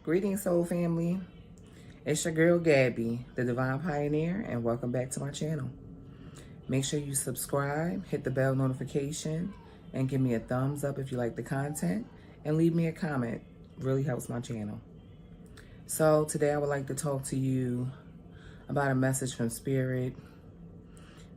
Greetings, soul family. It's your girl Gabby, the Divine Pioneer, and welcome back to my channel. Make sure you subscribe, hit the bell notification, and give me a thumbs up if you like the content, and leave me a comment. Really helps my channel. So today I would like to talk to you about a message from Spirit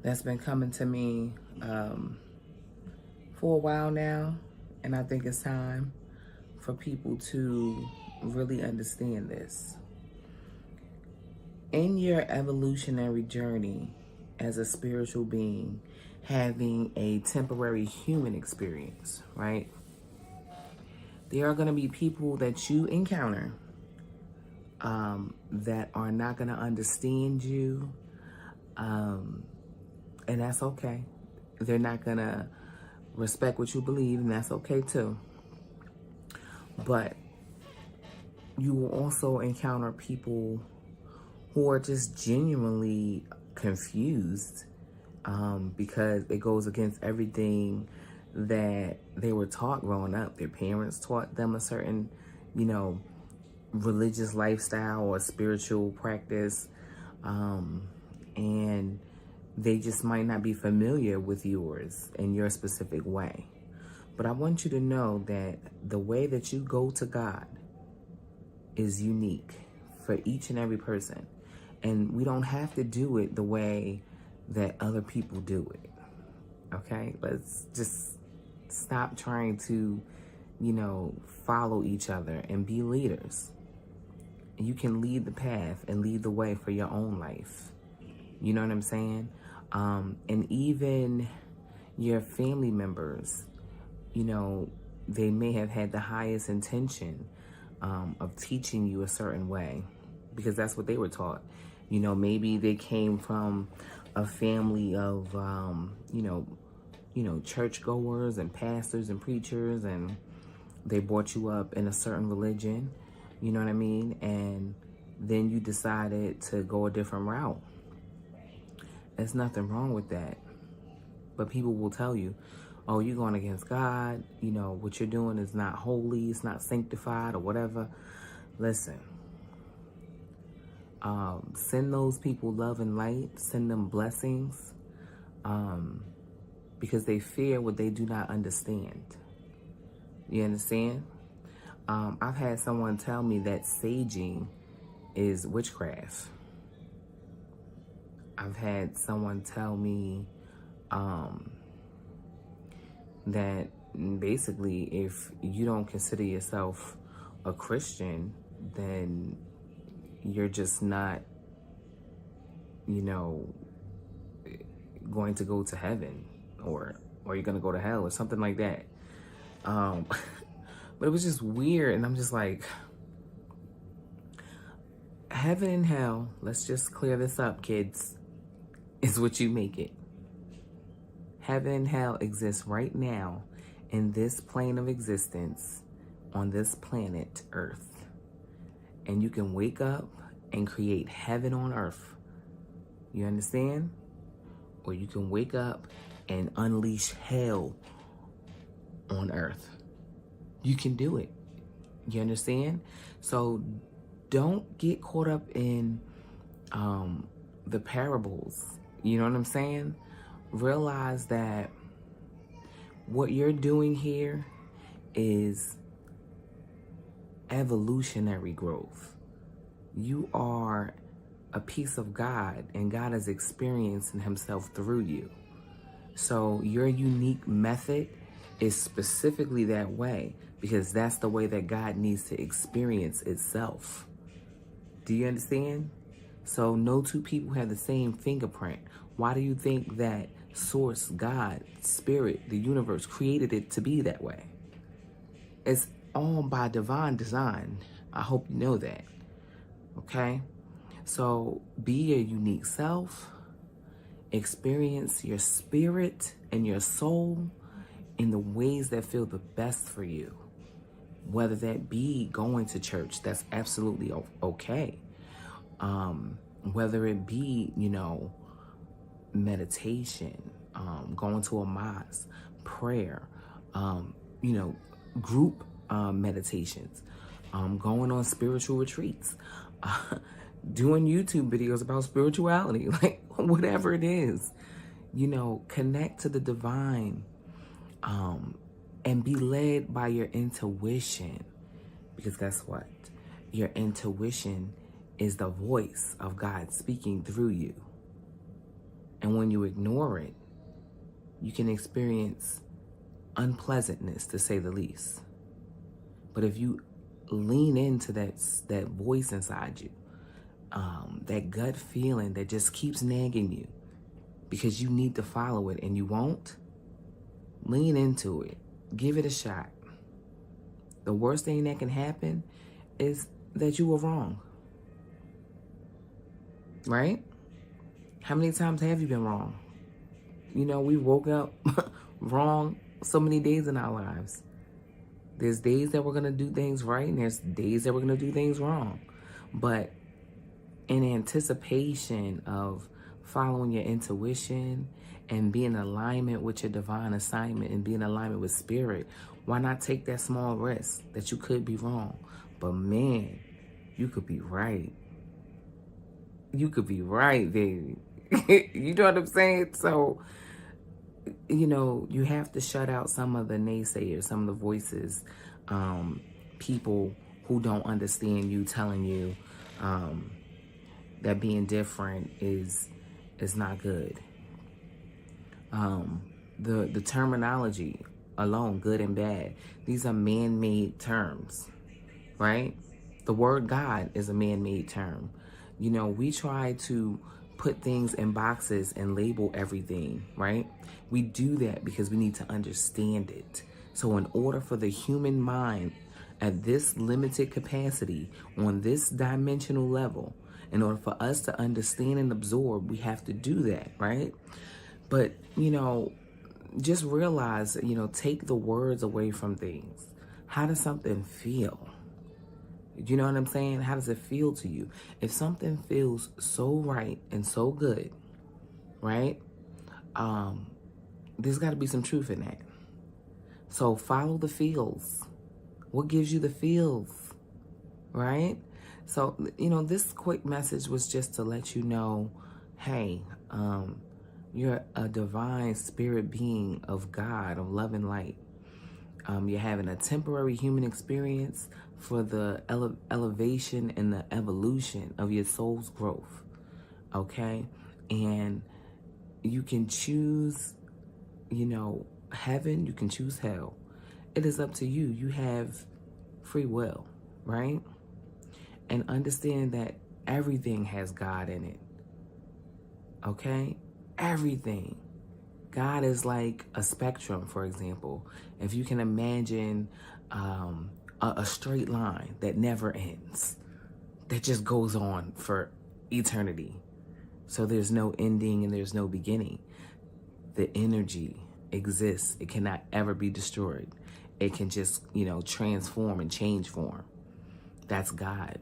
that's been coming to me for a while now, and I think it's time for people to really understand this. In your evolutionary journey as a spiritual being, having a temporary human experience, right? There are going to be people that you encounter that are not going to understand you, and that's okay. They're not going to respect what you believe, and that's okay too. But you will also encounter people who are just genuinely confused because it goes against everything that they were taught growing up. Their parents taught them a certain, religious lifestyle or spiritual practice, and they just might not be familiar with yours in your specific way. But I want you to know that the way that you go to God is unique for each and every person. And we don't have to do it the way that other people do it. Okay? Let's just stop trying to, follow each other and be leaders. You can lead the path and lead the way for your own life. You know what I'm saying? And even your family members, they may have had the highest intention of teaching you a certain way because that's what they were taught. Maybe they came from a family of, churchgoers and pastors and preachers, and they brought you up in a certain religion, you know what I mean? And then you decided to go a different route. There's nothing wrong with that. But people will tell you, oh, you're going against God, what you're doing is not holy, it's not sanctified or whatever. Listen, send those people love and light, send them blessings, because they fear what they do not understand. You understand? I've had someone tell me that saging is witchcraft. I've had someone tell me that basically if you don't consider yourself a Christian, then you're just not, going to go to heaven or you're going to go to hell or something like that. But it was just weird. And I'm just like, heaven and hell, let's just clear this up, kids, is what you make it. Heaven and hell exists right now in this plane of existence on this planet Earth. And you can wake up and create heaven on earth. You understand? Or you can wake up and unleash hell on earth. You can do it. You understand? So don't get caught up in the parables. You know what I'm saying? Realize that what you're doing here is evolutionary growth. You are a piece of God, and God is experiencing himself through you. So your unique method is specifically that way because that's the way that God needs to experience itself. Do you understand? So no two people have the same fingerprint. Why do you think that Source, God, Spirit, the universe created it to be that way? It's all by divine design. I hope you know that. Okay? So be your unique self. Experience your spirit and your soul in the ways that feel the best for you. Whether that be going to church, that's absolutely okay. Whether it be, meditation, going to a mosque, prayer, group meditations. going on spiritual retreats, doing YouTube videos about spirituality, like whatever it is, connect to the divine, and be led by your intuition. Because guess what? Your intuition is the voice of God speaking through you. And when you ignore it, you can experience unpleasantness, to say the least. But if you lean into that voice inside you, that gut feeling that just keeps nagging you because you need to follow it and you won't, lean into it. Give it a shot. The worst thing that can happen is that you were wrong. Right? How many times have you been wrong? We woke up wrong so many days in our lives. There's days that we're going to do things right, and there's days that we're going to do things wrong. But in anticipation of following your intuition and being in alignment with your divine assignment and being in alignment with spirit, why not take that small risk that you could be wrong? But man, you could be right. You could be right, baby. You know what I'm saying? So, you have to shut out some of the naysayers, some of the voices, people who don't understand you telling you that being different is not good. The terminology alone, good and bad, these are man-made terms, right? The word God is a man-made term. We try to put things in boxes and label everything, right? We do that because we need to understand it. So in order for the human mind at this limited capacity, on this dimensional level, in order for us to understand and absorb, we have to do that, right? But, just realize, take the words away from things. How does something feel? You know what I'm saying? How does it feel to you? If something feels so right and so good, right? There's got to be some truth in that. So follow the feels. What gives you the feels, right? So, this quick message was just to let you know, hey, you're a divine spirit being of God, of love and light. You're having a temporary human experience for the elevation and the evolution of your soul's growth, okay? And you can choose, heaven, you can choose hell. It is up to you. You have free will, right? And understand that everything has God in it, okay? Everything. God is like a spectrum, for example. If you can imagine a straight line that never ends, that just goes on for eternity. So there's no ending and there's no beginning. The energy exists. It cannot ever be destroyed. It can just, transform and change form. That's God.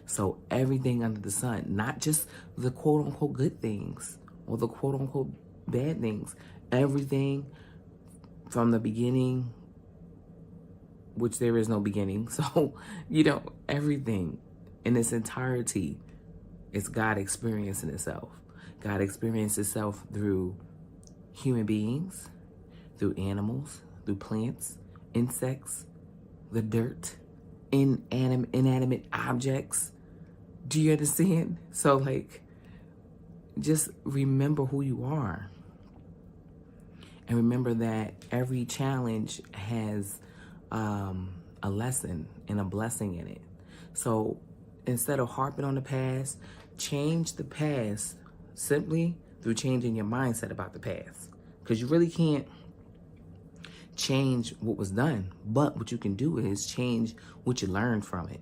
So everything under the sun, not just the quote unquote good things or the quote unquote bad things, everything from the beginning, which there is no beginning. So, everything in its entirety is God experiencing itself. God experienced itself through human beings, through animals, through plants, insects, the dirt, inanimate objects. Do you understand? So, just remember who you are. And remember that every challenge has a lesson and a blessing in it. So instead of harping on the past, change the past simply through changing your mindset about the past. Because you really can't change what was done. But what you can do is change what you learned from it.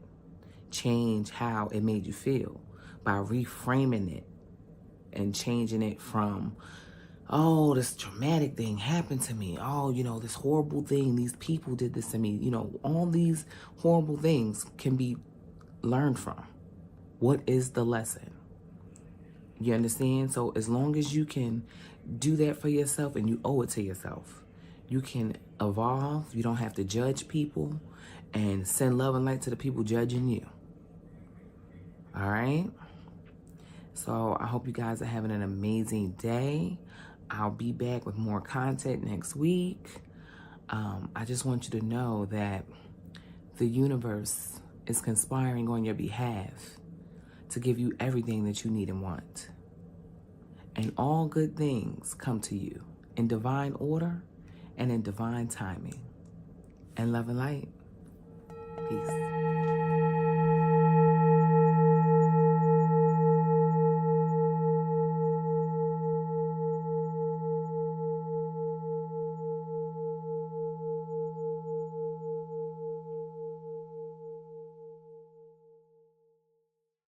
Change how it made you feel by reframing it and changing it from, oh, this traumatic thing happened to me. Oh, this horrible thing, these people did this to me. All these horrible things can be learned from. What is the lesson? You understand? So as long as you can do that for yourself, and you owe it to yourself, you can evolve. You don't have to judge people. and send love and light to the people judging you. All right? So I hope you guys are having an amazing day. I'll be back with more content next week. I just want you to know that the universe is conspiring on your behalf to give you everything that you need and want. And all good things come to you in divine order and in divine timing. And love and light. Peace.